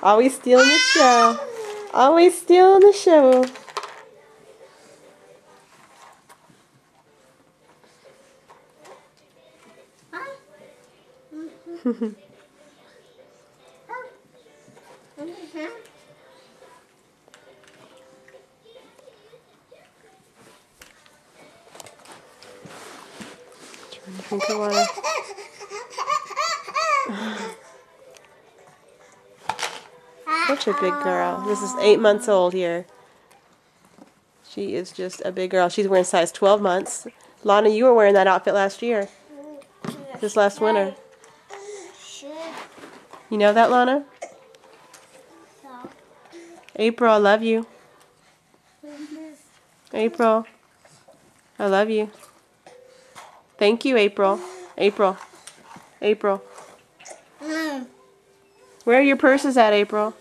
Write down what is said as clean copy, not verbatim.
Always stealing the show. Always stealing the show. Drink the water. Such a big girl. This is 8 months old here. She is just a big girl. She's wearing size 12 months. Lana, you were wearing that outfit last year. This last winter. You know that, Lana? April, I love you. April, I love you. Thank you, April. April. April. Where are your purses at, April?